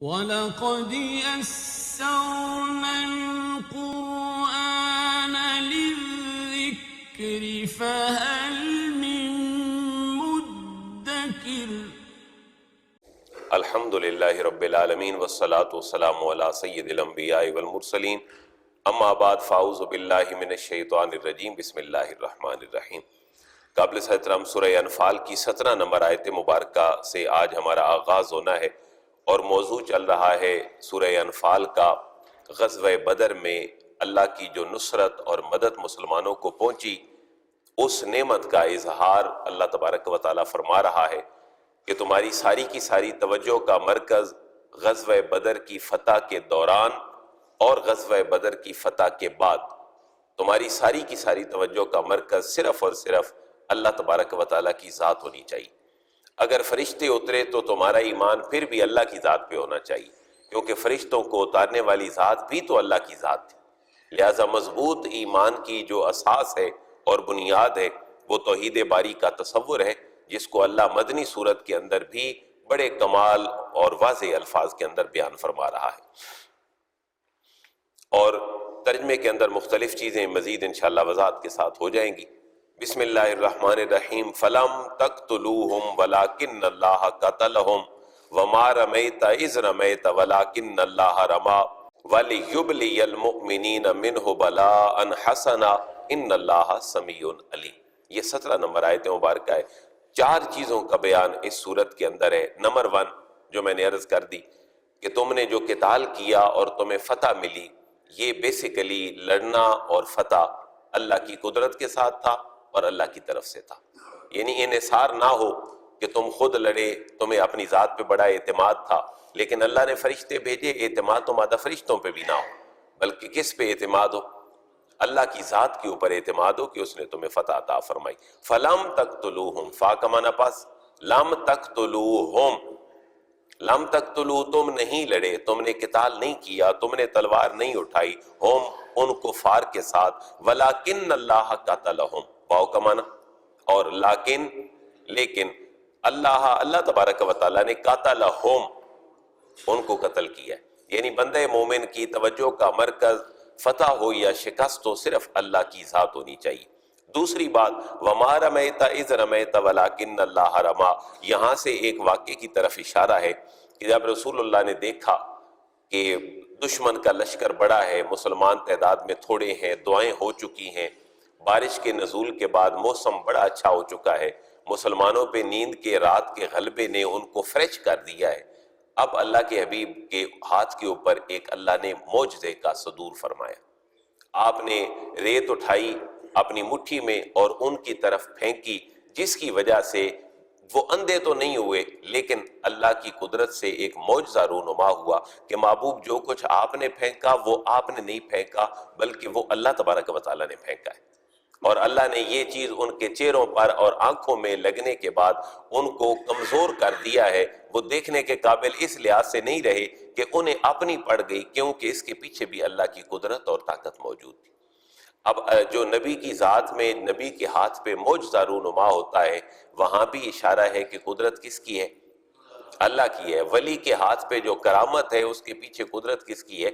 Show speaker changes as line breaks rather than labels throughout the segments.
وَلَقَدْ يَسَّرْنَا الْقُرْآنَ لِلذِّكْرِ فَهَلْ مِن مُّدَّكِرٍ۔
الحمد للہ رب العالمین والصلاة والسلام علی سید الانبیاء والمرسلین، اما بعد فاعوذ باللہ من الشیطان الرجیم، بسم اللہ الرحمن الرحیم۔ قابل احترام سورہ انفال کی 17 نمبر آیت مبارکہ سے آج ہمارا آغاز ہونا ہے، اور موضوع چل رہا ہے سورہ انفال کا غزوہ بدر میں اللہ کی جو نصرت اور مدد مسلمانوں کو پہنچی، اس نعمت کا اظہار اللہ تبارک و تعالیٰ فرما رہا ہے کہ تمہاری ساری کی ساری توجہ کا مرکز غزوہ بدر کی فتح کے دوران اور غزوہ بدر کی فتح کے بعد تمہاری ساری کی ساری توجہ کا مرکز صرف اور صرف اللہ تبارک و تعالیٰ کی ذات ہونی چاہیے۔ اگر فرشتے اترے تو تمہارا ایمان پھر بھی اللہ کی ذات پہ ہونا چاہیے، کیونکہ فرشتوں کو اتارنے والی ذات بھی تو اللہ کی ذات تھی۔ لہٰذا مضبوط ایمان کی جو اساس ہے اور بنیاد ہے وہ توحید باری کا تصور ہے، جس کو اللہ مدنی صورت کے اندر بھی بڑے کمال اور واضح الفاظ کے اندر بیان فرما رہا ہے، اور ترجمے کے اندر مختلف چیزیں مزید انشاءاللہ وضاحت کے ساتھ ہو جائیں گی۔ بسم اللہ الرحمن الرحیم۔ فَلَمْ تَقْتُلُوهُمْ وَلَكِنَّ اللَّهَ قَتَلَهُمْ وَمَا رَمَيْتَ إِذْ رَمَيْتَ وَلَكِنَّ اللَّهَ رَمَى وَلِيُبْلِيَ الْمُؤْمِنِينَ مِنْهُ بَلَاءً حَسَنًا إِنَّ اللَّهَ سَمِيعٌ عَلِيمٌ۔ یہ 17 نمبر آیت مبارکہ ہے۔ 4 چیزوں کا بیان اس صورت کے اندر ہے۔ نمبر 1 جو میں نے عرض کر دی کہ تم نے جو قتال کیا اور تمہیں فتح ملی، یہ بیسیکلی لڑنا اور فتح اللہ کی قدرت کے ساتھ تھا اور اللہ کی طرف سے تھا، یعنی انحصار نہ ہو کہ تم خود لڑے، تمہیں اپنی ذات پہ بڑا اعتماد تھا، لیکن اللہ نے فرشتے بھیجے، اعتماد تو مادہ فرشتوں پہ بھی نہ ہو، بلکہ کس پہ اعتماد ہو؟ اللہ کی ذات کے اوپر اعتماد ہو کہ اس نے تمہیں فتح عطا فرمائی۔ فَلَمْ تَقْتُلُوهُمْ، فا کا معنی پاس، لَمْ تَقْتُلُوهُمْ، لَمْ تَقْتُلُوا، تم نہیں لڑے، تم نے قتال نہیں کیا، تم نے تلوار نہیں اٹھائی، ہم ان کفار کے ساتھ، وَلَكِنَّ اللَّهَ قَتَلَهُمْ، واو کا معنی، اور لیکن اللہ تبارک و تعالیٰ نے قَتَلَهُمْ، ان کو قتل کیا ہے، یعنی بندہ مومن کی توجہ کا مرکز فتح ہو یا شکست ہو صرف اللہ کی ذات ہونی چاہیے۔ دوسری بات، وَمَا رَمَيْتَ إِذْ رَمَيْتَ وَلَكِنَّ اللَّهَ رَمَى، یہاں سے ایک واقعے کی طرف اشارہ ہے کہ جب رسول اللہ نے دیکھا کہ دشمن کا لشکر بڑا ہے، مسلمان تعداد میں تھوڑے ہیں، دعائیں ہو چکی ہیں، بارش کے نزول کے بعد موسم بڑا اچھا ہو چکا ہے، مسلمانوں پہ نیند کے رات کے غلبے نے ان کو فریش کر دیا ہے، اب اللہ کے حبیب کے ہاتھ کے اوپر ایک اللہ نے معجزے کا صدور فرمایا۔ آپ نے ریت اٹھائی اپنی مٹھی میں اور ان کی طرف پھینکی، جس کی وجہ سے وہ اندھے تو نہیں ہوئے، لیکن اللہ کی قدرت سے ایک معجزہ رونما ہوا کہ محبوب جو کچھ آپ نے پھینکا وہ آپ نے نہیں پھینکا، بلکہ وہ اللہ تبارک و تعالیٰ نے پھینکا ہے، اور اللہ نے یہ چیز ان کے چہروں پر اور آنکھوں میں لگنے کے بعد ان کو کمزور کر دیا ہے، وہ دیکھنے کے قابل اس لحاظ سے نہیں رہے کہ انہیں اپنی پڑ گئی، کیونکہ اس کے پیچھے بھی اللہ کی قدرت اور طاقت موجود تھی۔ اب جو نبی کی ذات میں نبی کے ہاتھ پہ معجزہ رونما ہوتا ہے، وہاں بھی اشارہ ہے کہ قدرت کس کی ہے؟ اللہ کی ہے۔ ولی کے ہاتھ پہ جو کرامت ہے اس کے پیچھے قدرت کس کی ہے؟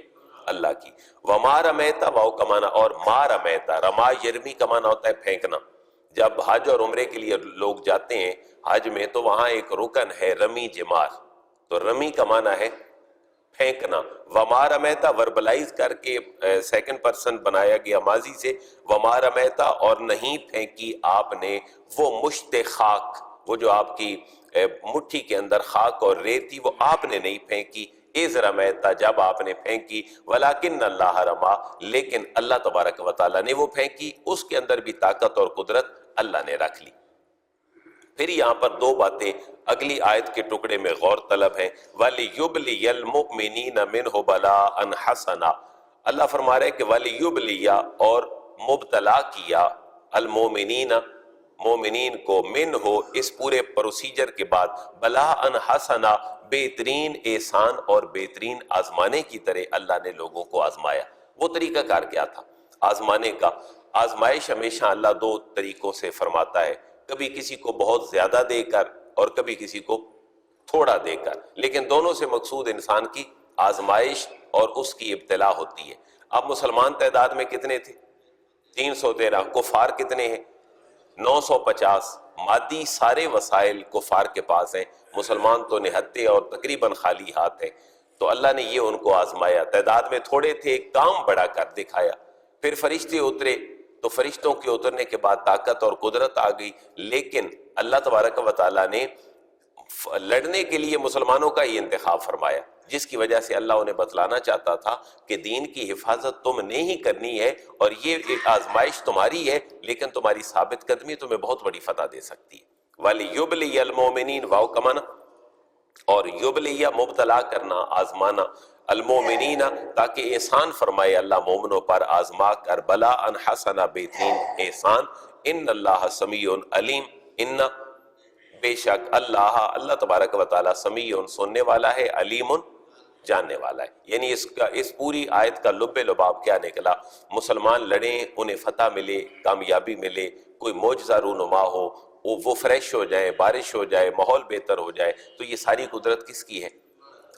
اللہ کی۔ وَمَا رَمَيْتَ، واو کا معنی، اور ما رمیت، رما یرمی کا معنی ہوتا ہے پھینکنا۔ جب حج اور عمرے کے لیے لوگ جاتے ہیں حج میں تو وہاں ایک رکن ہے رمی جمار، تو رمی کا معنی ہے پھینکنا۔ وما رمیتا وربلائز کر کے سیکنڈ پرسن بنایا گیا ماضی سے، وما رمیتا، اور نہیں پھینکی آپ نے وہ مشت خاک، وہ جو آپ کی مٹھی کے اندر خاک اور ریت تھی وہ آپ نے نہیں پھینکی، اذ رمیتا، جب آپ نے پھینکی، ولیکن اللہ رما، لیکن اللہ تبارک و تعالیٰ نے وہ پھینکی، اس کے اندر بھی طاقت اور قدرت اللہ نے رکھ لی۔ پھر یہاں پر 2 باتیں اگلی آیت کے ٹکڑے میں غور طلب ہیں، وَلِيُبْلِيَ الْمُؤْمِنِينَ مِنْهُ بَلَاءً حَسَنًا، اللہ فرما رہے ہیں کہ وَلِيُبْلِيَ، اور مبتلا کیا، المومنین، مومنین کو، منہ، اس پورے پروسیجر کے بعد، بلاءً حسنا، بہترین احسان اور بہترین آزمانے کی طرح اللہ نے لوگوں کو آزمایا۔ وہ طریقہ کار کیا تھا آزمانے کا؟ آزمائش ہمیشہ اللہ 2 طریقوں سے فرماتا ہے، کبھی کسی کو بہت زیادہ دے کر اور کبھی کسی کو تھوڑا دے کر، لیکن دونوں سے مقصود انسان کی آزمائش اور اس کی ابتلا ہوتی ہے۔ اب مسلمان تعداد میں کتنے تھے؟ 313۔ کفار کتنے ہیں؟ 950۔ مادی سارے وسائل کفار کے پاس ہیں، مسلمان تو نہتے اور تقریباً خالی ہاتھ ہیں۔ تو اللہ نے یہ ان کو آزمایا، تعداد میں تھوڑے تھے، کام بڑا کر دکھایا۔ پھر فرشتے اترے تو فرشتوں کے اترنے کے بعد طاقت اور قدرت آ گئی، لیکن اللہ تبارک و تعالیٰ نے لڑنے کے لیے مسلمانوں کا ہی انتخاب فرمایا، جس کی وجہ سے اللہ انہیں بتلانا چاہتا تھا کہ دین کی حفاظت تم نے ہی کرنی ہے، اور یہ ایک آزمائش تمہاری ہے، لیکن تمہاری ثابت قدمی تمہیں بہت بڑی فتح دے سکتی ہے۔ وَلِيُبْلِيَ الْمُؤْمِنِينَ، واو کمانا، اور یبلیہ مبتلا کرنا، آزمانا، المومنین تاکہ احسان فرمائے اللہ مومنوں پر، آزما کر، بلا ان حسنا بہترین احسان، ان اللہ سمیع علیم، ان بے شک اللہ تبارک و تعالی سمیع سننے والا ہے، علیم جاننے والا ہے۔ یعنی اس پوری آیت کا لب لباب کیا نکلا؟ مسلمان لڑیں، انہیں فتح ملے، کامیابی ملے، کوئی معجزہ رونما ہو، وہ فریش ہو جائے، بارش ہو جائے، ماحول بہتر ہو جائے، تو یہ ساری قدرت کس کی ہے؟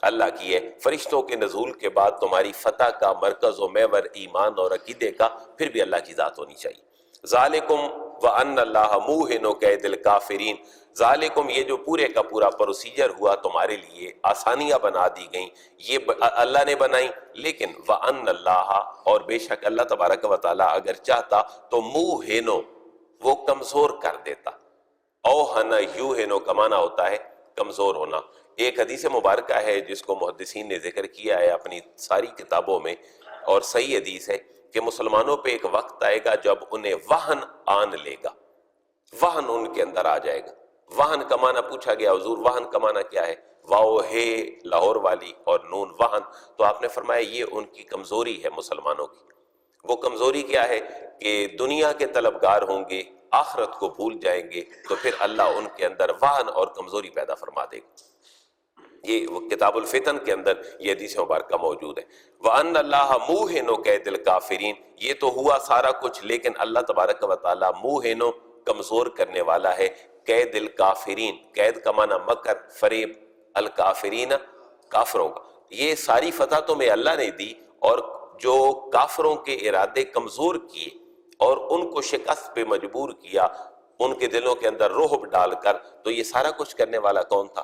اللہ کی ہے۔ فرشتوں کے نزول کے بعد تمہاری فتح کا مرکز و محور ایمان اور عقیدے کا پھر بھی اللہ کی ذات ہونی چاہیے۔ ذالکم وان اللہ موہن کید الکافرین، ذالکم یہ جو پورے کا پورا پروسیجر ہوا تمہارے لیے، آسانیاں بنا دی گئیں، یہ اللہ نے بنائی، لیکن وان اللہ، اور بے شک اللہ تبارک و تعالیٰ اگر چاہتا تو موہنو، وہ کمزور کر دیتا۔ اوہن یوہنو کا معنی ہوتا ہے کمزور ہونا۔ ایک حدیث مبارکہ ہے جس کو محدثین نے ذکر کیا ہے اپنی ساری کتابوں میں، اور صحیح حدیث ہے کہ مسلمانوں پہ ایک وقت آئے گا جب انہیں وہن آن لے گا، وہن ان کے اندر آ جائے گا۔ وہن کا معنی پوچھا گیا، حضور وہن کا معنی کیا ہے؟ واو ہے لاہور والی اور نون وہن، تو آپ نے فرمایا یہ ان کی کمزوری ہے مسلمانوں کی۔ وہ کمزوری کیا ہے؟ کہ دنیا کے طلبگار ہوں گے، آخرت کو بھول جائیں گے، تو پھر اللہ ان کے اندر وہن اور کمزوری پیدا فرما دے گا۔ یہ کتاب الفتن کے اندر یہ حدیث مبارکہ موجود ہے۔ وَأَنَّ اللَّهَ مُوهِنُ كَيْدِ الْكَافِرِينَ، یہ تو ہوا سارا کچھ، لیکن اللہ تبارک و تعالیٰ موہنو کمزور کرنے والا ہے، قید الکافرین، قید کا معنی مکر، فریب، الکافرین کافروں کا۔ یہ ساری فتح تمہیں اللہ نے دی، اور جو کافروں کے ارادے کمزور کیے اور ان کو شکست پہ مجبور کیا، ان کے دلوں کے اندر رعب ڈال کر، تو یہ سارا کچھ کرنے والا کون تھا؟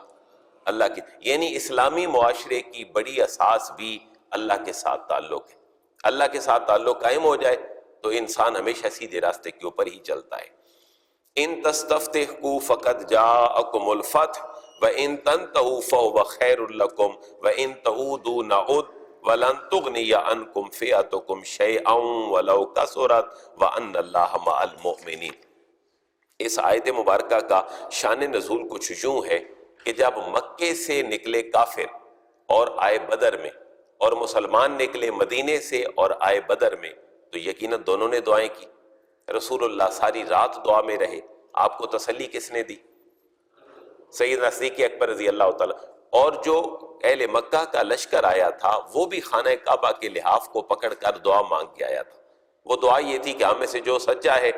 اللہ کی۔ یعنی اسلامی معاشرے کی بڑی اساس بھی اللہ کے ساتھ تعلق ہے۔ اللہ کے ساتھ تعلق قائم ہو جائے تو انسان ہمیشہ سیدھے راستے کے اوپر ہی چلتا ہے۔ ان تستفتحوا فقد جاءکم الفتح وان تنتهوا فهو خیر لکم وان تعودوا نعد ولن تغنی عنکم فئتکم شیئا ولو کثرت وان اللہ مع المؤمنین۔ اس آیت مبارکہ کا شان نزول کچھ یوں ہے کہ جب مکے سے نکلے کافر اور آئے بدر میں، اور مسلمان نکلے مدینے سے اور آئے بدر میں، تو یقیناً دونوں نے دعائیں کی۔ رسول اللہ ساری رات دعا میں رہے۔ آپ کو تسلی کس نے دی؟ سیدنا صدیق اکبر رضی اللہ تعالیٰ۔ اور جو اہل مکہ کا لشکر آیا تھا وہ بھی خانہ کعبہ کے لحاف کو پکڑ کر دعا مانگ کے آیا تھا۔ وہ دعا یہ تھی کہ ہم میں سے جو سچا ہے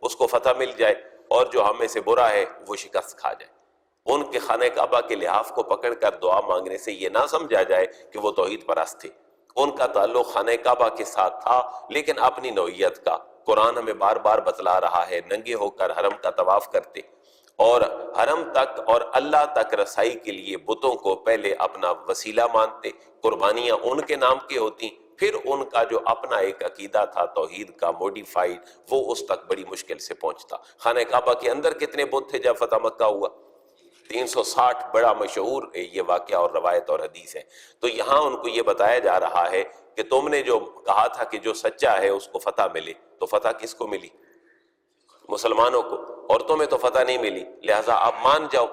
اس کو فتح مل جائے، اور جو ہم میں سے برا ہے وہ شکست کھا جائے۔ ان کے خانہ کعبہ کے لحاف کو پکڑ کر دعا مانگنے سے یہ نہ سمجھا جائے کہ وہ توحید پرست تھے۔ ان کا تعلق خانہ کعبہ کے ساتھ تھا، لیکن اپنی نوعیت کا۔ قرآن ہمیں بار بار بتلا رہا ہے، ننگے ہو کر حرم کا طواف کرتے، اور حرم تک اور اللہ تک رسائی کے لیے بتوں کو پہلے اپنا وسیلہ مانتے، قربانیاں ان کے نام کی ہوتی، پھر ان کا جو اپنا ایک عقیدہ تھا توحید کا موڈیفائڈ، وہ اس تک بڑی مشکل سے پہنچتا۔ خانہ کعبہ کے اندر کتنے بت تھے جب فتح مکہ ہوا؟ 360۔ بڑا مشہور یہ واقعہ اور روایت اور حدیث ہے۔ تو یہاں ان کو یہ بتایا جا رہا ہے کہ تم نے جو کہا تھا کہ جو سچا ہے اس کو فتح ملے، تو فتح کس کو ملی؟ مسلمانوں کو، اور تمہیں تو فتح نہیں ملی، لہٰذا آپ مان جاؤ،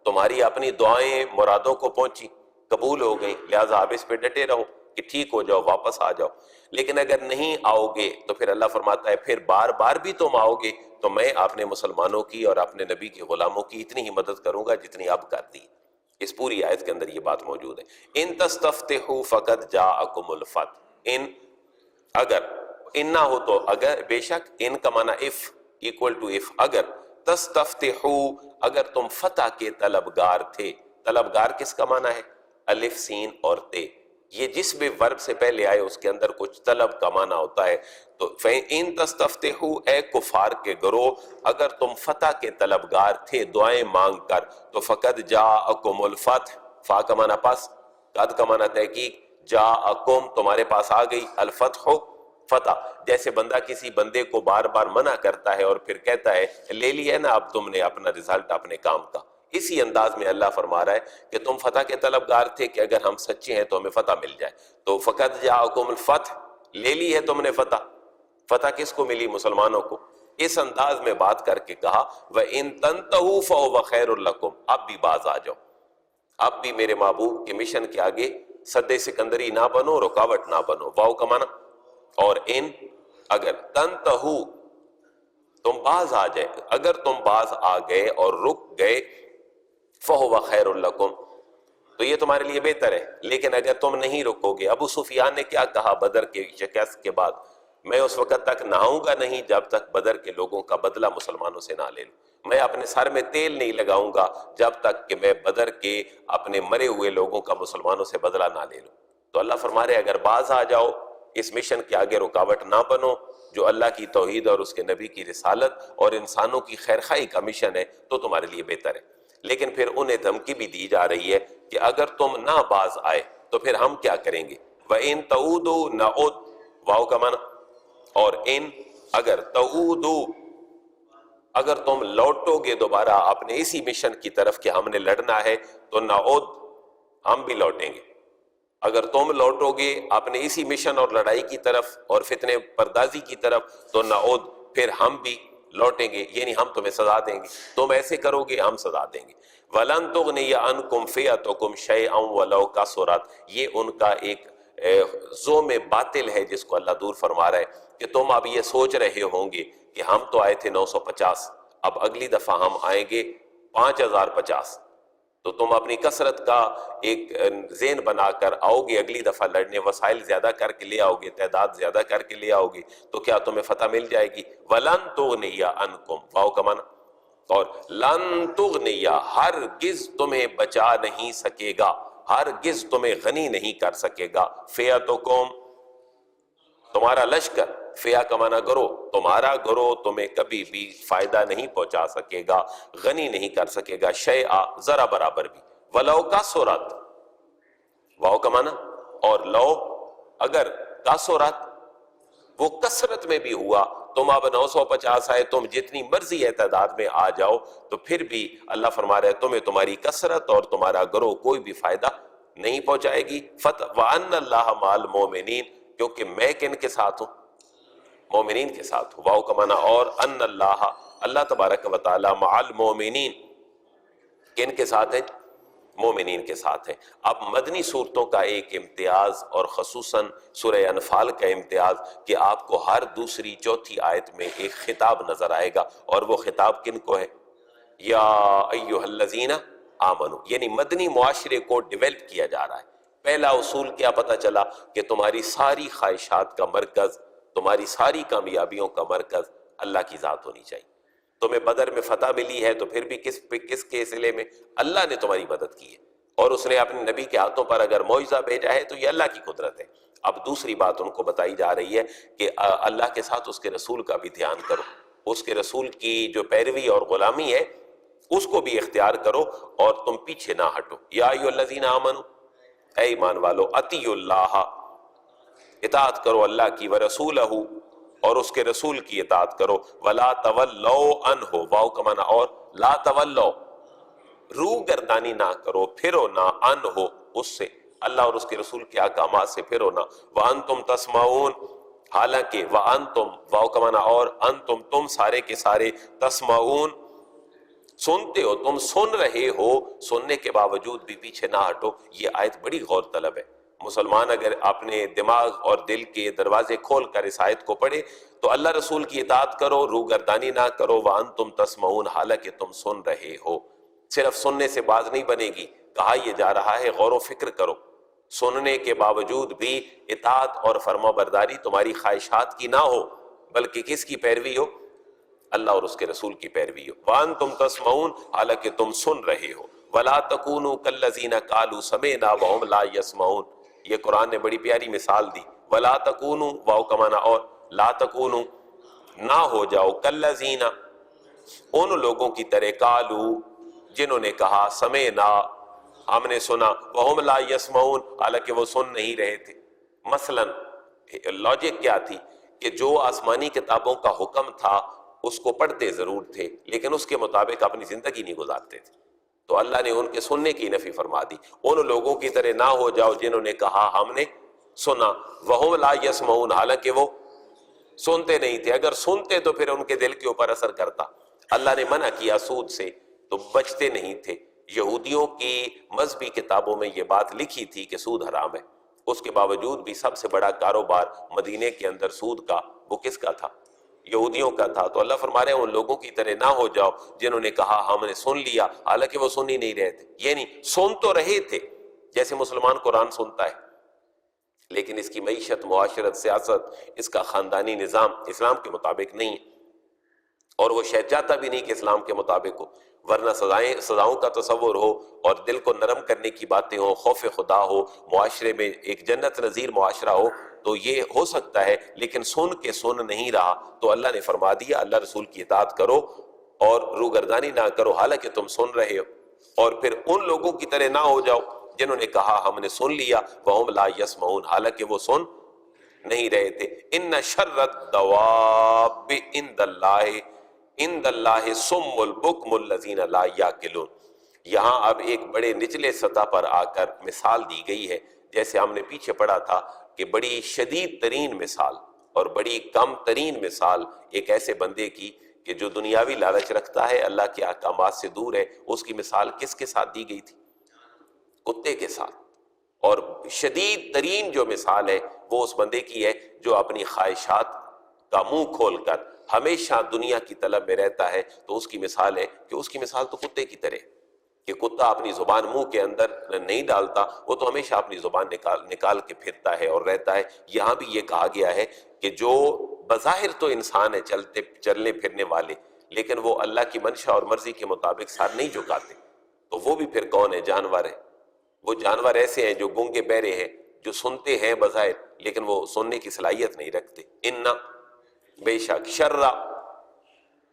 تمہاری اپنی دعائیں مرادوں کو پہنچی، قبول ہو گئی، لہٰذا آپ اس پہ ڈٹے رہو کہ ٹھیک ہو جاؤ، واپس آ جاؤ۔ لیکن اگر نہیں آؤ گے تو پھر اللہ فرماتا ہے پھر بار بار بھی تم آؤ گے تو میں اپنے مسلمانوں کی اور اپنے نبی کے غلاموں کی اتنی ہی مدد کروں گا جتنی اب کر دی۔ اس پوری آیت کے اندر یہ بات موجود ہے۔ ان تستفتحوا فقد جاءکم الفتح، ان اگر، ان نہ ہو تو اگر، بے شک، ان کا معنی اف ایکول ٹو اف، اگر، تستفتحوا اگر تم فتح کے طلبگار تھے، طلبگار کس کا معنی ہے؟ الف سین اور تے، یہ جس بھی ورب سے پہلے آئے اس کے اندر کچھ طلب کا معنی ہوتا ہے. تو فَإِن تَسْتَفْتِحُوا، اے کفار کے گروہ اگر تم فتح کے طلبگار تھے دعائیں مانگ کر، تو فَقَدْ جَاءَكُمُ الْفَتْحُ، فا کا معنی پاس، قد کا معنی تحقیق، جاءکم تمہارے پاس آ گئی، الفتح فتح. جیسے بندہ کسی بندے کو بار بار منع کرتا ہے اور پھر کہتا ہے لے لیا نا اب تم نے اپنا رزلٹ اپنے کام کا، اسی انداز میں اللہ فرما رہا ہے کہ تم فتح کے طلبگار تھے کہ اگر ہم سچے ہیں تو ہمیں فتح مل جائے. تو فقط جاءکم الفتح، لے لی ہے تم نے فتح. فتح کس کو ملی؟ مسلمانوں کو. اس انداز میں بات کر کے کہا وَإِن تَنْتَهُوا فَهُوَ خَيْرٌ لَكُمْ، اب بھی باز آ جاؤ، اب بھی میرے محبوب کے مشن کے آگے سد سکندری نہ بنو، رکاوٹ نہ بنو. واو کا معنی اور ان، اگر تنتہو تم باز آ جائے، اگر تم باز آ گئے اور رک گئے، فَهُوَ خَيْرٌ لَكُمْ، تو یہ تمہارے لیے بہتر ہے. لیکن اگر تم نہیں رکو گے، ابو سفیان نے کیا کہا بدر کے شکست کے بعد؟ میں اس وقت تک نہاؤں گا نہیں جب تک بدر کے لوگوں کا بدلہ مسلمانوں سے نہ لے لوں. میں اپنے سر میں تیل نہیں لگاؤں گا جب تک کہ میں بدر کے اپنے مرے ہوئے لوگوں کا مسلمانوں سے بدلہ نہ لے لوں. تو اللہ فرما رہے اگر باز آ جاؤ، اس مشن کے آگے رکاوٹ نہ بنو جو اللہ کی توحید اور اس کے نبی کی رسالت اور انسانوں کی خیرخواہی کا مشن ہے، تو تمہارے لیے بہتر ہے. لیکن پھر انہیں دھمکی بھی دی جا رہی ہے کہ اگر تم نہ باز آئے تو پھر ہم کیا کریں گے. وَإِن تَعُودُوا نَعُدْ، واو کا معنی اور ان، اگر تعودوا، اگر تم لوٹو گے دوبارہ اپنے اسی مشن کی طرف کہ ہم نے لڑنا ہے، تو نعود، ہم بھی لوٹیں گے. اگر تم لوٹو گے اپنے اسی مشن اور لڑائی کی طرف اور فتنے پردازی کی طرف، تو نعود، پھر ہم بھی لوٹیں گے، یعنی ہم تمہیں سزا دیں گے. تم ایسے کرو گے ہم سزا دیں گے. وَلَن تُغْنِيَ عَنْكُمْ فِئَتُكُمْ شَيْئًا وَلَوْ كَثُرَتْ، یہ ان کا ایک زوم باطل ہے جس کو اللہ دور فرما رہا ہے کہ تم اب یہ سوچ رہے ہوں گے کہ ہم تو آئے تھے 950، اب اگلی دفعہ ہم آئیں گے 5050، تو تم اپنی کثرت کا ایک ذہن بنا کر آؤ گے اگلی دفعہ لڑنے، وسائل زیادہ کر کے لے آؤ گے، تعداد زیادہ کر کے لے آؤ گے، تو کیا تمہیں فتح مل جائے گی. وَلَن تُغْنِيَ عَنْكُمْ، واو کا معنی اور لن تغنیہ، ہرگز تمہیں بچا نہیں سکے گا، ہرگز تمہیں غنی نہیں کر سکے گا. فئتکم، تمہارا لشکر، فیا کا معنی گروہ، تمہارا گروہ تمہیں کبھی بھی فائدہ نہیں پہنچا سکے گا، غنی نہیں کر سکے گا، شیئا، ذرا برابر بھی. ولو کثرت، واو کا معنی اور لو، اگر کثرت، وہ کثرت میں بھی ہوا، تم اب 950 آئے، تم جتنی مرضی تعداد میں آ جاؤ، تو پھر بھی اللہ فرما رہا ہے تمہیں تمہاری کثرت اور تمہارا گروہ کوئی بھی فائدہ نہیں پہنچائے گی. وَأَنَّ اللَّهَ مَعَ الْمُؤْمِنِينَ، کیونکہ میں کن کے ساتھ ہوں؟ مومنین کے ساتھ ہوں. واو کا معنی اور ان اللہ، اللہ تبارک و تعالی مع المؤمنین، کن کے ساتھ ہیں؟ مومنین کے ساتھ ہیں. اب مدنی صورتوں کا ایک امتیاز اور خصوصاً سورہ انفال کا امتیاز کہ آپ کو ہر دوسری چوتھی آیت میں ایک خطاب نظر آئے گا، اور وہ خطاب کن کو ہے؟ یا ایھا الذین آمنو، یعنی مدنی معاشرے کو ڈیولپ کیا جا رہا ہے. پہلا اصول کیا پتہ چلا کہ تمہاری ساری خواہشات کا مرکز، تمہاری ساری کامیابیوں کا مرکز اللہ کی ذات ہونی چاہیے. تمہیں بدر میں فتح ملی ہے تو پھر بھی کس کے صلے میں؟ اللہ نے تمہاری مدد کی ہے، اور اس نے اپنے نبی کے ہاتھوں پر اگر معجزہ بھیجا ہے تو یہ اللہ کی قدرت ہے. اب دوسری بات ان کو بتائی جا رہی ہے کہ اللہ کے ساتھ اس کے رسول کا بھی دھیان کرو، اس کے رسول کی جو پیروی اور غلامی ہے اس کو بھی اختیار کرو اور تم پیچھے نہ ہٹو. یا ایھا الذین آمنو، اے ایمان والو، اطیعوا اللہ، اطاعت کرو اللہ کی، ورسولہ، اور اس کے رسول کی اطاعت کرو. ولا تولوا عنہ، واو کا معنی اور لا تولوا، روح گردانی نہ کرو، پھرو نہ، عنہ، اس سے، اللہ اور اس کے رسول کے احکامات سے پھرو نہ. وانتم تسمعون، حالانکہ وانتم، واو کا معنی اور، انتم، تم سارے کے سارے، تسمعون، سنتے ہو، تم سن رہے ہو، سننے کے باوجود بھی پیچھے نہ ہٹو. یہ آیت بڑی غور طلب ہے. مسلمان اگر اپنے دماغ اور دل کے دروازے کھول کر اس آیت کو پڑھے تو اللہ رسول کی اطاعت کرو، روگردانی نہ کرو. وانتم تسمعون، حالانکہ تم سن رہے ہو. صرف سننے سے باز نہیں بنے گی، کہا یہ جا رہا ہے غور و فکر کرو. سننے کے باوجود بھی اطاعت اور فرما برداری تمہاری خواہشات کی نہ ہو، بلکہ کس کی پیروی ہو؟ اللہ اور اس کے رسول کی پیروی ہو. وانتم تسمعون، حالانکہ تم سن رہے ہو. ولا تکونوا کالذین قالوا سمعنا وهم لا يسمعون، یہ قرآن نے بڑی پیاری مثال دی. ولا تکونوا، واو کا معنی اور، لا تکونوا نہ ہو جاؤ، کالذین ان لوگوں کی طرح، قالوا جنہوں نے کہا، سمعنا ہم نے سنا، وهم لا يسمعون حالانکہ وہ سن نہیں رہے تھے. مثلا لاجک کیا تھی کہ جو آسمانی کتابوں کا حکم تھا اس کو پڑھتے ضرور تھے لیکن اس کے مطابق اپنی زندگی نہیں گزارتے تھے، تو اللہ نے ان کے سننے کی نفی فرما دی. ان لوگوں کی طرح نہ ہو جاؤ جنہوں نے کہا ہم نے سنا، وهم لا يسمعون حالانکہ وہ سنتے نہیں تھے. اگر سنتے تو پھر ان کے دل کے اوپر اثر کرتا. اللہ نے منع کیا سود سے تو بچتے نہیں تھے. یہودیوں کی مذہبی کتابوں میں یہ بات لکھی تھی کہ سود حرام ہے، اس کے باوجود بھی سب سے بڑا کاروبار مدینے کے اندر سود کا وہ کس کا تھا؟ یہودیوں کا تھا. تو اللہ فرما رہے ہیں ان لوگوں کی طرح نہ ہو جاؤ جنہوں نے کہا ہم نے سن لیا حالانکہ وہ سن ہی نہیں رہے تھے. یہ نہیں، سن تو رہے تھے، جیسے مسلمان قرآن سنتا ہے لیکن اس کی معیشت، معاشرت، سیاست، اس کا خاندانی نظام اسلام کے مطابق نہیں ہے، اور وہ شاید چاہتا بھی نہیں کہ اسلام کے مطابق ہو. ورنہ سزاؤں کا تصور ہو اور دل کو نرم کرنے کی باتیں ہوں، خوف خدا ہو، معاشرے میں ایک جنت نظیر معاشرہ ہو تو یہ ہو سکتا ہے. لیکن سن کے سن نہیں رہا تو اللہ نے فرما دیا اللہ رسول کی اطاعت کرو اور روگردانی نہ کرو حالانکہ تم سن رہے ہو. اور پھر ان لوگوں کی طرح نہ ہو جاؤ جنہوں نے کہا ہم نے سن لیا، وَهُمْ لَا يَسْمَعُونَ حالانکہ وہ سن نہیں رہے تھے. ان شر الدواب عند اللہ صم البکم الذین لا یعقلون. یہاں اب ایک بڑے نچلے سطح پر آ کر مثال دی گئی ہے، جیسے ہم نے پیچھے پڑھا تھا کہ بڑی شدید ترین مثال اور بڑی کم ترین مثال ایک ایسے بندے کی کہ جو دنیاوی لالچ رکھتا ہے، اللہ کے احکامات سے دور ہے. اس کی مثال کس کے ساتھ دی گئی تھی؟ کتے کے ساتھ. اور شدید ترین جو مثال ہے وہ اس بندے کی ہے جو اپنی خواہشات کا منہ کھول کر ہمیشہ دنیا کی طلب میں رہتا ہے. تو اس کی مثال ہے کہ اس کی مثال تو کتے کی طرح کہ کتا اپنی زبان منہ کے اندر نہیں ڈالتا، وہ تو ہمیشہ اپنی زبان نکال کے پھرتا ہے اور رہتا ہے. یہاں بھی یہ کہا گیا ہے کہ جو بظاہر تو انسان ہے چلنے پھرنے والے، لیکن وہ اللہ کی منشا اور مرضی کے مطابق سر نہیں جھکاتے، تو وہ بھی پھر کون ہے؟ جانور ہے. وہ جانور ایسے ہیں جو گونگے بہرے ہیں، جو سنتے ہیں بظاہر لیکن وہ سننے کی صلاحیت نہیں رکھتے. ان بے شک شر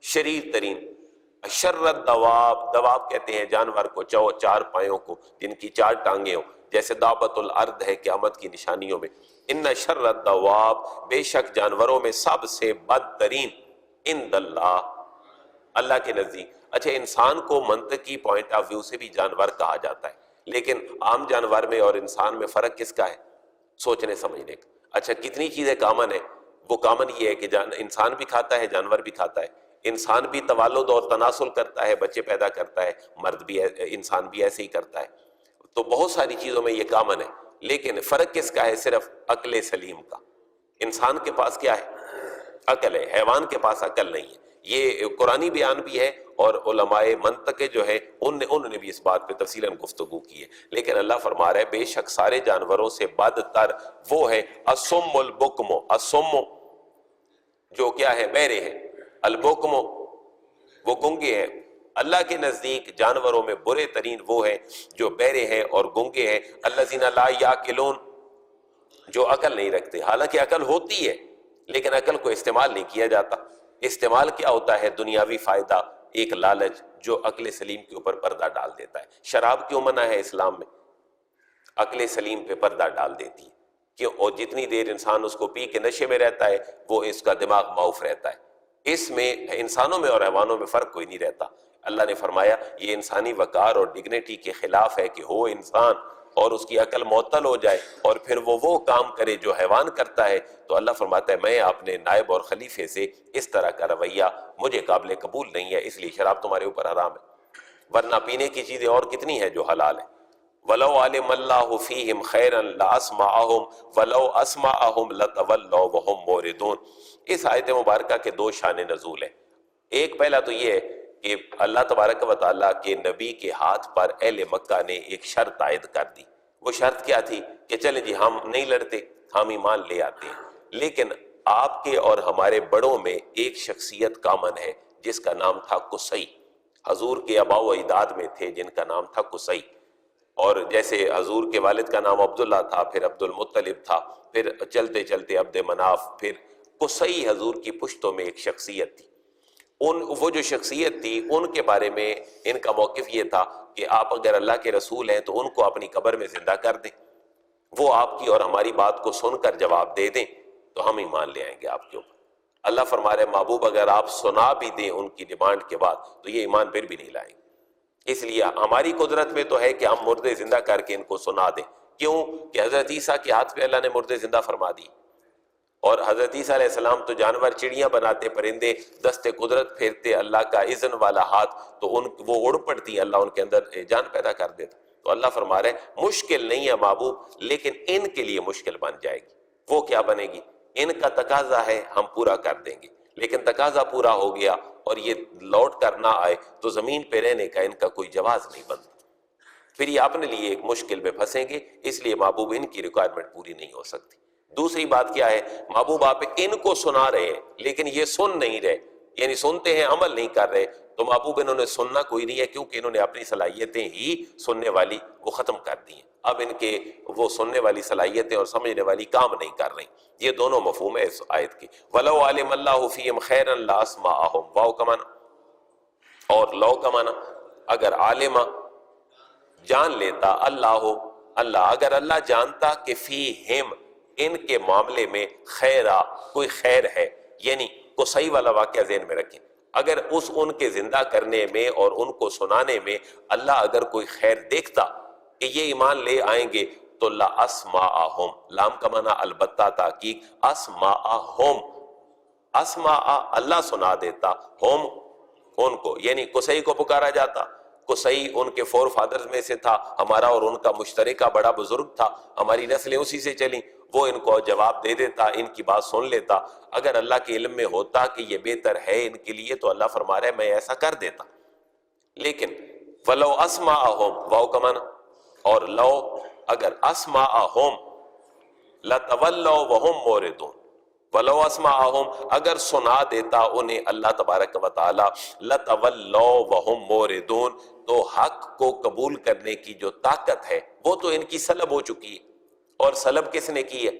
شریر ترین، شر الدواب، دواب کہتے ہیں جانور کو، چار پایوں کو جن کی چار ٹانگیں ہوں، جیسے دابت الارض ہے قیامت کی نشانیوں میں. ان شر الدواب بے شک جانوروں میں سب سے بدترین عند اللہ، اللہ کے نزدیک. اچھا، انسان کو منطقی پوائنٹ آف ویو سے بھی جانور کہا جاتا ہے، لیکن عام جانور میں اور انسان میں فرق کس کا ہے؟ سوچنے سمجھنے کا. اچھا، کتنی چیزیں کامن ہیں؟ وہ کامن یہ ہے کہ انسان بھی کھاتا ہے، جانور بھی کھاتا ہے. انسان بھی تولد اور تناسل کرتا ہے، بچے پیدا کرتا ہے، مرد بھی انسان بھی ایسے ہی کرتا ہے. تو بہت ساری چیزوں میں یہ کامن ہے، لیکن فرق کس کا ہے؟ صرف عقل سلیم کا. انسان کے پاس کیا ہے؟ عقل ہے، حیوان کے پاس عقل نہیں ہے. یہ قرآنی بیان بھی ہے اور علماء منطق جو ہے انہوں نے بھی اس بات پہ تفصیلاً گفتگو کی ہے. لیکن اللہ فرما رہا ہے بے شک سارے جانوروں سے بدتر وہ ہے الصم البکم. الصم جو کیا ہے؟ بہرے ہیں. البکم وہ گنگے ہیں. اللہ کے نزدیک جانوروں میں برے ترین وہ ہیں جو بہرے ہیں اور گنگے ہیں. الذین لا یعقلون، جو عقل نہیں رکھتے. حالانکہ عقل ہوتی ہے لیکن عقل کو استعمال نہیں کیا جاتا. استعمال کیا ہوتا ہے؟ دنیاوی فائدہ، ایک لالچ جو عقل سلیم کے اوپر پردہ ڈال دیتا ہے. شراب کیوں منع ہے اسلام میں؟ عقل سلیم پہ پردہ ڈال دیتی ہے. کیوں؟ اور جتنی دیر انسان اس کو پی کے نشے میں رہتا ہے وہ اس کا دماغ معاف رہتا ہے. اس میں انسانوں میں اور حیوانوں میں فرق کوئی نہیں رہتا. اللہ نے فرمایا یہ انسانی وقار اور ڈگنیٹی کے خلاف ہے کہ ہو انسان اور اس کی عقل معطل ہو جائے اور پھر وہ کام کرے جو حیوان کرتا ہے. تو اللہ فرماتا ہے میں اپنے نائب اور خلیفے سے اس طرح کا رویہ مجھے قابل قبول نہیں ہے، اس لیے شراب تمہارے اوپر حرام ہے. ورنہ پینے کی چیزیں اور کتنی ہیں جو حلال ہیں. وَلَوْ عَلِمَ اللَّهُ فِيهِمْ خَيْرًا لَأَسْمَعَهُمْ وَلَوْ أَسْمَعَهُمْ لَتَوَلَّوْا وَهُمْ مُعْرِضُونَ. اس آیت مبارکہ کے دو شان نزول ہیں. ایک پہلا تو یہ ہے کہ اللہ تبارک و تعالیٰ کے نبی کے ہاتھ پر اہل مکہ نے ایک شرط عائد کر دی. وہ شرط کیا تھی؟ کہ چلیں جی ہم نہیں لڑتے، ہم ایمان لے آتے ہیں. لیکن آپ کے اور ہمارے بڑوں میں ایک شخصیت کامن ہے جس کا نام تھا قصی. حضور کے آباء و اجداد میں تھے جن کا نام تھا قصی، اور جیسے حضور کے والد کا نام عبداللہ تھا، پھر عبد المطلب تھا، پھر چلتے چلتے عبد مناف، پھر قصی حضور کی پشتوں میں ایک شخصیت تھی۔ وہ جو شخصیت تھی ان کے بارے میں ان کا موقف یہ تھا کہ آپ اگر اللہ کے رسول ہیں تو ان کو اپنی قبر میں زندہ کر دیں، وہ آپ کی اور ہماری بات کو سن کر جواب دے دیں تو ہم ایمان لے آئیں گے آپ کے اوپر۔ اللہ فرما رہے محبوب اگر آپ سنا بھی دیں ان کی ڈیمانڈ کے بعد تو یہ ایمان پھر بھی نہیں لائیں گے۔ اس لیے ہماری قدرت میں تو ہے کہ ہم مردے زندہ کر کے ان کو سنا دیں۔ کیوں کہ حضرت عیسیٰ کے ہاتھ پہ اللہ نے مردے زندہ فرما دی، اور حضرت عیسیٰ علیہ السلام تو جانور چڑیاں بناتے، پرندے دست قدرت پھیرتے، اللہ کا اذن والا ہاتھ، تو وہ اڑ پڑتی، اللہ ان کے اندر جان پیدا کر دیتا۔ تو اللہ فرما رہے مشکل نہیں ہے محبوب، لیکن ان کے لیے مشکل بن جائے گی۔ وہ کیا بنے گی؟ ان کا تقاضا ہے ہم پورا کر دیں گے، لیکن تقاضا پورا ہو گیا اور یہ لوٹ کر نہ آئے تو زمین پہ رہنے کا ان کا کوئی جواز نہیں بنتا، پھر یہ اپنے لیے ایک مشکل میں پھنسیں گے۔ اس لیے محبوب ان کی ریکوائرمنٹ پوری نہیں ہو سکتی۔ دوسری بات کیا ہے؟ محبوب آپ ان کو سنا رہے ہیں لیکن یہ سن نہیں رہے، یعنی سنتے ہیں عمل نہیں کر رہے، تو محبوب انہوں نے سننا کوئی نہیں ہے، کیونکہ انہوں نے اپنی صلاحیتیں ہی سننے والی وہ ختم کر دی ہیں۔ اب ان کے وہ سننے والی صلاحیتیں اور سمجھنے والی کام نہیں کر رہی۔ یہ دونوں مفہوم ہے اس آیت کی۔ وَلَوْ عَلِمَ اللَّهُ فِيهِمْ خَيْرًا لَأَسْمَعَهُمْ، واو کا معنی اور لو کا معنی۔ اگر عالمہ جان لیتا، اللہ اگر اللہ جانتا کہ فیہم ان کے معاملے میں خیرہ کوئی خیر ہے، یعنی قصی والا واقعہ ذہن میں رکھیں، اگر ان کے زندہ کرنے میں اور ان کو سنانے میں اللہ اگر کوئی خیر دیکھتا کہ یہ ایمان لے آئیں گے تو لَأَسْمَعَهُمْ، لام کا معنی البتہ تحقیق، اسمعہم، اسمع اللہ سنا دیتا، ہم ان کو، یعنی قصی کو پکارا جاتا۔ قصی ان کے فور فادرز میں سے تھا، ہمارا اور ان کا مشترکہ بڑا بزرگ تھا، ہماری نسلیں اسی سے چلیں، وہ ان کو جواب دے دیتا، ان کی بات سن لیتا۔ اگر اللہ کے علم میں ہوتا کہ یہ بہتر ہے ان کے لیے تو اللہ فرما رہا ہے میں ایسا کر دیتا، لیکن وَلَوْ أَسْمَعَهُمْ، واو کا معنی اور لو اگر اسمعہم لَتَوَلَّوْا وَهُمْ مُعْرِضُونَ، وَلَوْ أَسْمَعَهُمْ اگر سنا دیتا انہیں اللہ تبارک و تعالی لَتَوَلَّوْا وَهُمْ مُعْرِضُونَ، تو حق کو قبول کرنے کی جو طاقت ہے وہ تو ان کی سلب ہو چکی ہے، اور سلب کس نے کی ہے؟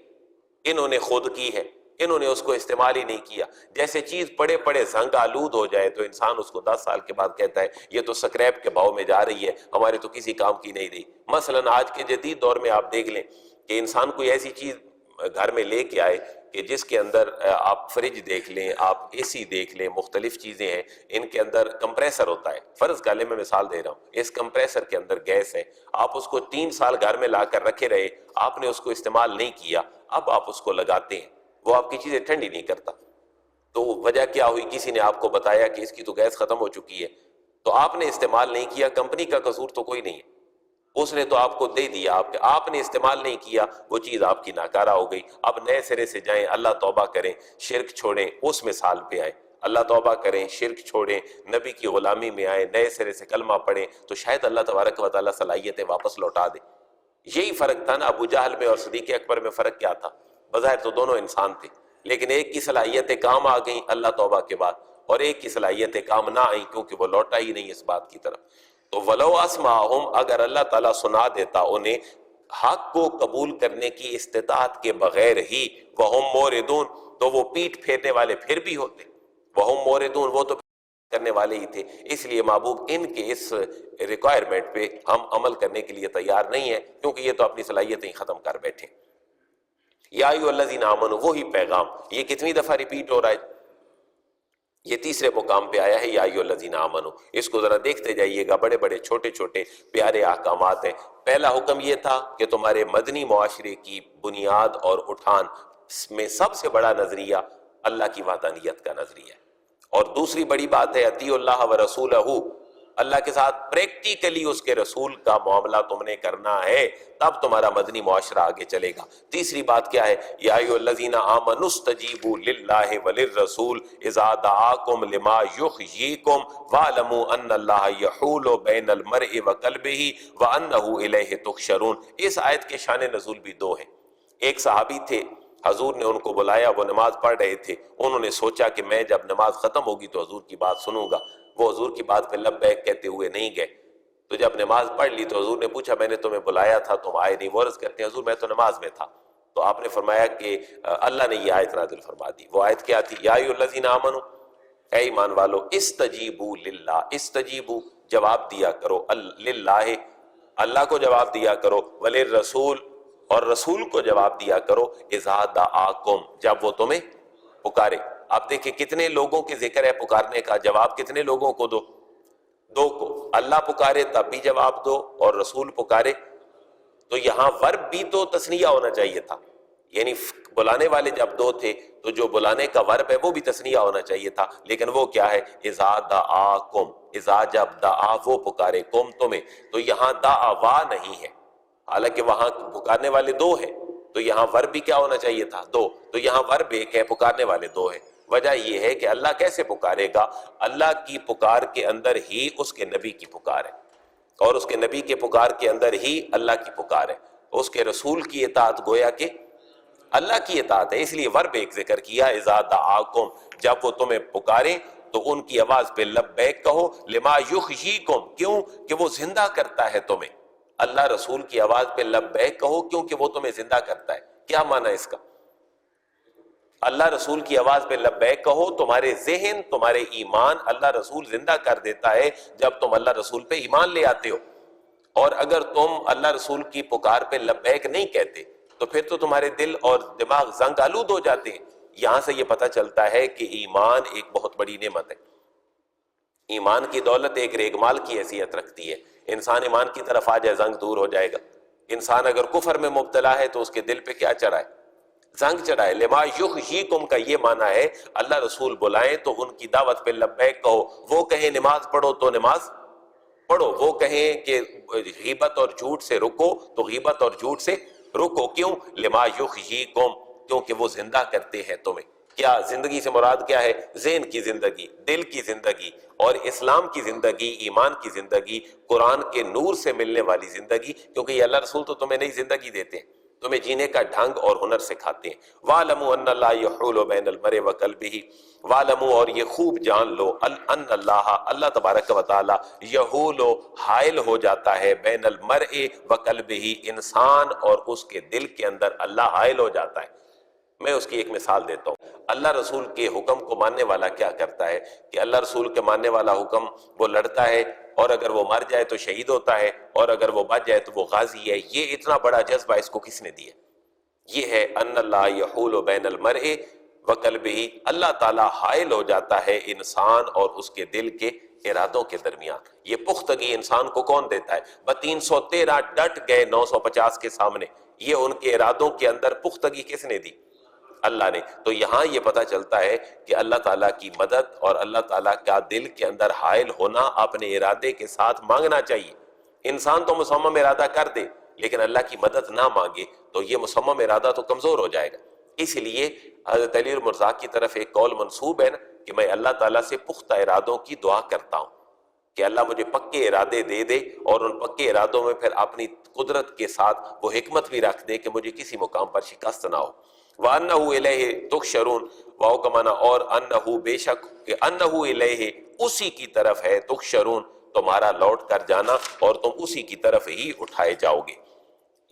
انہوں نے خود کی ہے، انہوں نے اس کو استعمال ہی نہیں کیا۔ جیسے چیز پڑے پڑے زنگ آلود ہو جائے تو انسان اس کو 10 سال کے بعد کہتا ہے یہ تو سکریپ کے بھاؤ میں جا رہی ہے، ہمارے تو کسی کام کی نہیں رہی۔ مثلا آج کے جدید دور میں آپ دیکھ لیں کہ انسان کوئی ایسی چیز گھر میں لے کے آئے کہ جس کے اندر آپ فریج دیکھ لیں، آپ اے سی دیکھ لیں، مختلف چیزیں ہیں، ان کے اندر کمپریسر ہوتا ہے، فرض کر لیں میں مثال دے رہا ہوں، اس کمپریسر کے اندر گیس ہے، آپ اس کو 3 سال گھر میں لا کر رکھے رہے، آپ نے اس کو استعمال نہیں کیا، اب آپ اس کو لگاتے ہیں، وہ آپ کی چیزیں ٹھنڈی نہیں کرتا، تو وجہ کیا ہوئی؟ کسی نے آپ کو بتایا کہ اس کی تو گیس ختم ہو چکی ہے، تو آپ نے استعمال نہیں کیا، کمپنی کا قصور تو کوئی نہیں ہے، اس نے تو آپ کو دے دیا، آپ نے استعمال نہیں کیا، وہ چیز آپ کی ناکارہ ہو گئی۔ اب نئے سرے سے جائیں، اللہ توبہ کریں، شرک چھوڑیں، اس مثال پہ آئیں، اللہ توبہ کریں، شرک چھوڑیں، نبی کی غلامی میں آئیں، نئے سرے سے کلمہ پڑھیں، تو شاید اللہ تبارک و تعالیٰ صلاحیتیں واپس لوٹا دے۔ یہی فرق تھا نا ابو جہل میں اور صدیق اکبر میں، فرق کیا تھا؟ بظاہر تو دونوں انسان تھے، لیکن ایک کی صلاحیتیں کام آ گئیں اللہ توبہ کے بعد، اور ایک کی صلاحیتیں کام نہ آئیں کیونکہ وہ لوٹا ہی نہیں اس بات کی طرف۔ تو وَلَوْ أَسْمَعَهُمْ اگر اللہ تعالیٰ سنا دیتا انہیں حق کو قبول کرنے کی استطاعت کے بغیر ہی، وَهُمْ مُعْرِضُونَ تو وہ پیٹ پھیرنے والے پھر بھی ہوتے، وَهُمْ مُعْرِضُونَ وہ تو کرنے والے ہی تھے۔ اس لیے محبوب ان کے اس ریکوائرمنٹ پہ ہم عمل کرنے کے لیے تیار نہیں ہیں، کیونکہ یہ تو اپنی صلاحیتیں ہی ختم کر بیٹھے۔ یا ایھا الذین آمنوا، وہی پیغام، یہ کتنی دفعہ ریپیٹ ہو رہا ہے؟ یہ تیسرے مقام پہ آیا ہے یا ایھا الذین آمنوا۔ اس کو ذرا دیکھتے جائیے گا، بڑے بڑے چھوٹے چھوٹے پیارے احکامات ہیں۔ پہلا حکم یہ تھا کہ تمہارے مدنی معاشرے کی بنیاد اور اٹھان میں سب سے بڑا نظریہ اللہ کی وحدانیت کا نظریہ ہے، اور دوسری بڑی بات ہے اطیعوا اللہ و رسولہ، اللہ کے ساتھ پریکٹیکلی اس کے رسول کا معاملہ تم نے کرنا ہے، تب تمہارا مدنی معاشرہ آگے چلے گا۔ تیسری بات کیا ہے؟ یا ایھا الذین آمنوا استجیبوا للہ وللرسول اذا دعاکم لما یحییکم واعلموا ان اللہ یحول بین المرء وقلبہ وانہ الیہ تحشرون۔ اس آیت کے شان نزول بھی 2 ہیں۔ ایک صحابی تھے، حضور نے ان کو بلایا، وہ نماز پڑھ رہے تھے، انہوں نے سوچا کہ میں جب نماز ختم ہوگی تو حضور کی بات سنوں گا، وہ حضور کی بات پہ لبیک کہتے ہوئے نہیں گئے. تو جب نماز پڑھ لی تو حضور نے پوچھا میں نے تمہیں بلایا تھا تم آئے نہیں. وہ عرض کرتے ہیں حضور میں تو نماز میں تھا. تو آپ نے فرمایا کہ اللہ نے یہ آیت نازل فرما دی. وہ آیت کیا تھی؟ یا ایھا الذین آمنوا، اے ایمان والو، استجیبوا للہ، استجیبوا جواب دیا کرو، للہ اللہ کو جواب دیا کرو، وللرسول اور رسول کو جواب دیا کرو، اذا دعاکم جب وہ تمہیں پکارے. آپ دیکھیں کتنے لوگوں کے ذکر ہے پکارنے کا، جواب کتنے لوگوں کو دو؟ دو کو. اللہ پکارے تب بھی جواب دو اور رسول پکارے. تو یہاں ورب بھی تو تثنیہ ہونا چاہیے تھا، یعنی بلانے والے جب دو تھے تو جو بلانے کا ورب ہے وہ بھی تثنیہ ہونا چاہیے تھا، لیکن وہ کیا ہے؟ اذا دعاکم، اذا جب دعا وہ پکارے، کم تمہیں. تو یہاں دعوا نہیں ہے، حالانکہ وہاں پکارنے والے دو ہیں، تو یہاں ورب بھی کیا ہونا چاہیے تھا؟ دو. تو یہاں ورب ایک ہے، پکارنے والے دو ہیں. وجہ یہ ہے کہ اللہ کیسے پکارے گا؟ اللہ کی پکار کے اندر ہی اس کے نبی کی پکار ہے، اور اس کے نبی کے پکار کے اندر ہی اللہ کی پکار ہے. اس کے رسول کی اطاعت گویا کہ اللہ کی اطاعت ہے، اس لیے ورب ایک ذکر کیا، اذا دعاکم جب وہ تمہیں پکاریں تو ان کی آواز پہ لبیک کہو، لما یحییکم کیوں کہ وہ زندہ کرتا ہے تمہیں. اللہ رسول کی آواز پہ لبیک کہو کیونکہ وہ تمہیں زندہ کرتا ہے. کیا معنی اس کا؟ اللہ رسول کی آواز پہ لبیک کہو، تمہارے ذہن تمہارے ایمان اللہ رسول زندہ کر دیتا ہے جب تم اللہ رسول پہ ایمان لے آتے ہو. اور اگر تم اللہ رسول کی پکار پہ لبیک نہیں کہتے تو پھر تو تمہارے دل اور دماغ زنگ آلود ہو جاتے ہیں. یہاں سے یہ پتہ چلتا ہے کہ ایمان ایک بہت بڑی نعمت ہے. ایمان کی دولت ایک ریگمال کی حیثیت رکھتی ہے. انسان ایمان کی طرف آ جائے زنگ دور ہو جائے گا. انسان اگر کفر میں مبتلا ہے تو اس کے دل پہ کیا چڑھائے؟ زنگ چڑھائے. لما یحییکم کا یہ معنی ہے اللہ رسول بلائیں تو ان کی دعوت پہ لبیک کہو. وہ کہیں نماز پڑھو تو نماز پڑھو، وہ کہیں کہ غیبت اور جھوٹ سے رکو تو غیبت اور جھوٹ سے رکو. کیوں؟ لما یحییکم کیونکہ وہ زندہ کرتے ہیں تمہیں. کیا زندگی سے مراد کیا ہے؟ ذہن کی زندگی، دل کی زندگی، اور اسلام کی زندگی، ایمان کی زندگی، قرآن کے نور سے ملنے والی زندگی. کیونکہ یہ اللہ رسول تو تمہیں نئی زندگی دیتے ہیں، تمہیں جینے کا ڈھنگ اور ہنر سکھاتے ہیں. وَاعْلَمُوا أَنَّ اللَّهَ يَحُولُ بَيْنَ الْمَرْءِ وَقَلْبِهِ، وَاعْلَمُوا اور یہ خوب جان لو، أَنَّ اللَّهَ اللہ تبارک و تعالی يَحُولُ حائل ہو جاتا ہے، بین المرء وقلبه انسان اور اس کے دل کے اندر اللہ حائل ہو جاتا ہے. میں اس کی ایک مثال دیتا ہوں. اللہ رسول کے حکم کو ماننے والا کیا کرتا ہے کہ اللہ رسول کے ماننے والا حکم وہ لڑتا ہے، اور اگر وہ مر جائے تو شہید ہوتا ہے، اور اگر وہ بچ جائے تو وہ غازی ہے. یہ اتنا بڑا جذبہ اس کو کس نے دیا؟ یہ ہے ان اللہ یحول بین المرء وقلبہ، اللہ تعالیٰ حائل ہو جاتا ہے انسان اور اس کے دل کے ارادوں کے درمیان. یہ پختگی انسان کو کون دیتا ہے؟ 313 ڈٹ گئے 950 کے سامنے. یہ ان کے ارادوں کے اندر پختگی کس نے دی؟ اللہ نے. تو یہاں یہ پتہ چلتا ہے کہ اللہ تعالیٰ کی مدد اور اللہ تعالیٰ کا دل کے اندر حائل ہونا اپنے ارادے کے ساتھ مانگنا چاہیے. انسان تو مصمم ارادہ کر دے لیکن اللہ کی مدد نہ مانگے تو یہ مصمم ارادہ تو کمزور ہو جائے گا. اس لیے حضرت علی المرزا کی طرف ایک قول منسوب ہے نا کہ میں اللہ تعالیٰ سے پختہ ارادوں کی دعا کرتا ہوں کہ اللہ مجھے پکے ارادے دے دے، اور ان پکے ارادوں میں پھر اپنی قدرت کے ساتھ وہ حکمت بھی رکھ دے کہ مجھے کسی مقام پر شکست نہ ہو. وَأَنَّهُ إِلَيْهِ تُحْشَرُونَ، واو کا معنی اور انہو بے شک کہ انہو الیہ اسی کی طرف ہے، تحشرون تمہارا لوٹ کر جانا اور تم اسی کی طرف ہی اٹھائے جاؤ گے.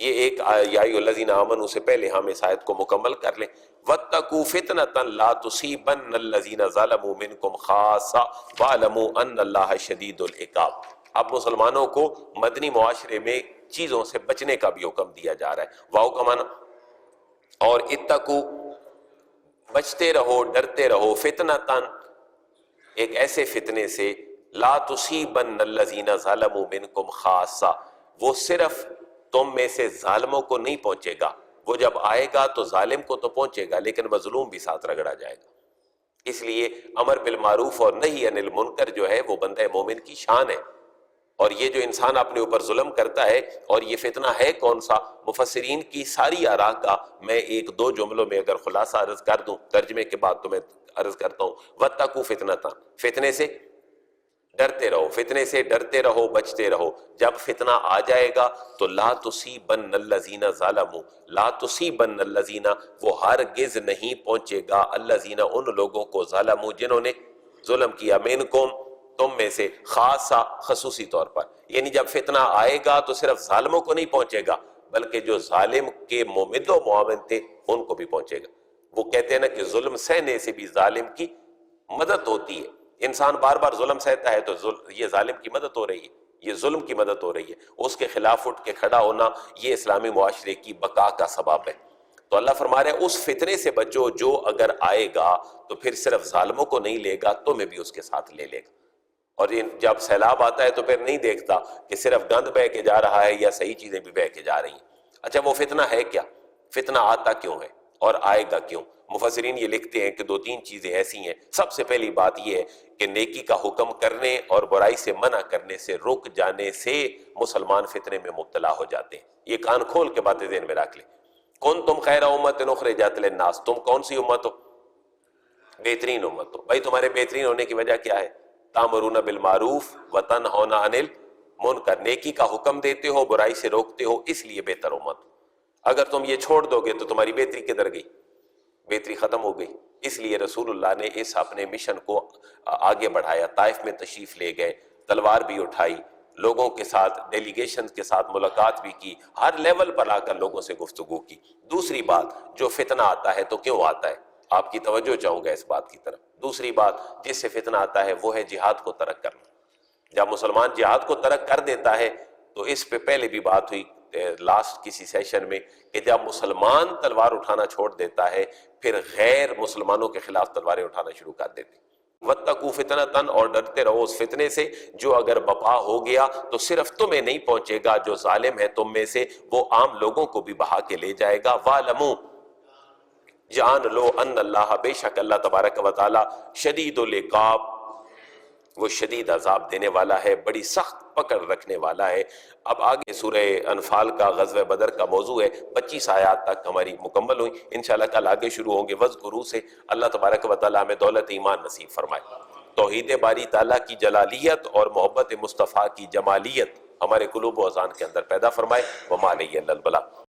یہ ایک یا ایھا الذین آمنوا سے پہلے ہم اس آیت کو مکمل کر لیں. وَاتَّقُوا فِتْنَةً لَا تُصِيبَنَّ الَّذِينَ ظَلَمُوا مِنْكُمْ خَاصَّةً وَاعْلَمُوا أَنَّ اللَّهَ شَدِيدُ الْعِقَابِ. اب مسلمانوں کو مدنی معاشرے میں چیزوں سے بچنے کا بھی حکم دیا جا رہا ہے. واو کا معنی اور اتقو بچتے رہو، ڈرتے رہو، فتنتاً ایک ایسے فتنے سے، لا تصیبن الذین ظلموا منکم خاصہ وہ صرف تم میں سے ظالموں کو نہیں پہنچے گا. وہ جب آئے گا تو ظالم کو تو پہنچے گا لیکن مظلوم بھی ساتھ رگڑا جائے گا. اس لیے امر بالمعروف اور نہی عن المنکر جو ہے وہ بندہ مومن کی شان ہے. اور یہ جو انسان اپنے اوپر ظلم کرتا ہے، اور یہ فتنہ ہے کون سا؟ مفسرین کی ساری آراء کا میں ایک دو جملوں میں اگر خلاصہ عرض کر دوں، ترجمے کے بعد تو میں عرض کرتا ہوں. وَاتَّقُوا فِتْنَةً فتنے سے ڈرتے رہو، فتنے سے ڈرتے رہو، بچتے رہو. جب فتنہ آ جائے گا تو لا تصیبن الذین ظلموا، لا تصیبن الذین وہ ہرگز نہیں پہنچے گا، الذین ان لوگوں کو، ظلموا جنہوں نے ظلم کیا، منکم تم میں سے خاصا خصوصی طور پر، یعنی جب فتنہ آئے گا تو صرف ظالموں کو نہیں پہنچے گا بلکہ جو ظالم کے ممد و معاون تھے ان کو بھی پہنچے گا۔ وہ کہتے ہیں نا کہ ظلم سہنے سے بھی ظالم کی مدد ہوتی ہے، انسان بار بار ظلم سہتا ہے تو یہ ظالم کی مدد ہو رہی ہے، یہ ظلم کی مدد ہو رہی ہے، اس کے خلاف اٹھ کے کھڑا ہونا یہ اسلامی معاشرے کی بقا کا سبب ہے۔ تو اللہ فرما رہے ہیں اس فتنے سے بچو جو اگر آئے گا تو پھر صرف ظالموں کو نہیں لے گا، تمہیں بھی اس کے ساتھ لے لے گا۔ اور جب سیلاب آتا ہے تو پھر نہیں دیکھتا کہ صرف گند بہہ کے جا رہا ہے یا صحیح چیزیں بھی بہہ کے جا رہی ہیں۔ اچھا وہ فتنہ ہے کیا؟ فتنہ آتا کیوں ہے اور آئے گا کیوں؟ مفسرین یہ لکھتے ہیں کہ دو تین چیزیں ایسی ہیں۔ سب سے پہلی بات یہ ہے کہ نیکی کا حکم کرنے اور برائی سے منع کرنے سے رک جانے سے مسلمان فتنے میں مبتلا ہو جاتے ہیں۔ یہ کان کھول کے باتیں ذہن میں رکھ لیں۔ کنتم خیر امت اخرجت للناس، تم کون سی امت ہو؟ بہترین امت ہو۔ بھائی تمہارے بہترین ہونے کی وجہ کیا ہے؟ تامرون بالمعروف وتنہون عن المنکر، نیکی کا حکم دیتے ہو برائی سے روکتے ہو، اس لیے بہتر امت ہو۔ اگر تم یہ چھوڑ دو گے تو تمہاری بہتری کدھر گئی؟ بہتری ختم ہو گئی۔ اس لیے رسول اللہ نے اس اپنے مشن کو آگے بڑھایا، طائف میں تشریف لے گئے، تلوار بھی اٹھائی، لوگوں کے ساتھ ڈیلیگیشن کے ساتھ ملاقات بھی کی، ہر لیول پر آ کر لوگوں سے گفتگو کی۔ دوسری بات، جو فتنہ آتا ہے تو کیوں آتا ہے؟ آپ کی توجہ چاہوں گا اس بات کی طرف۔ دوسری بات جس سے فتنہ آتا ہے وہ ہے جہاد کو ترک کرنا۔ جب مسلمان جہاد کو ترک کر دیتا ہے تو اس پہ پہلے بھی بات ہوئی لاسٹ کسی سیشن میں کہ جب مسلمان تلوار اٹھانا چھوڑ دیتا ہے پھر غیر مسلمانوں کے خلاف تلواریں اٹھانا شروع کر دیتے ہیں۔ وَاتَّقُوا فِتْنَةً، اور ڈرتے رہو اس فتنے سے جو اگر بپا ہو گیا تو صرف تمہیں نہیں پہنچے گا، جو ظالم ہے تم میں سے وہ عام لوگوں کو بھی بہا کے لے جائے گا۔ وَاعْلَمُوا، جان لو، ان اللہ، بے شک اللہ تبارک و تعالی شدید العقاب، وہ شدید عذاب دینے والا ہے، بڑی سخت پکڑ رکھنے والا ہے۔ اب آگے سورہ انفال کا غزوہ بدر کا موضوع ہے، 25 آیات تک ہماری مکمل ہوئی، انشاءاللہ کل آگے شروع ہوں گے۔ وَاذْکُرُوا سے اللہ تبارک و تعالیٰ ہمیں دولت ایمان نصیب فرمائے، توحید باری تعالیٰ کی جلالیت اور محبت مصطفیٰ کی جمالیت ہمارے قلوب و اذان کے اندر پیدا فرمائے۔ وَمَا عَلَيَّ إِلَّا الْبَلَاغُ۔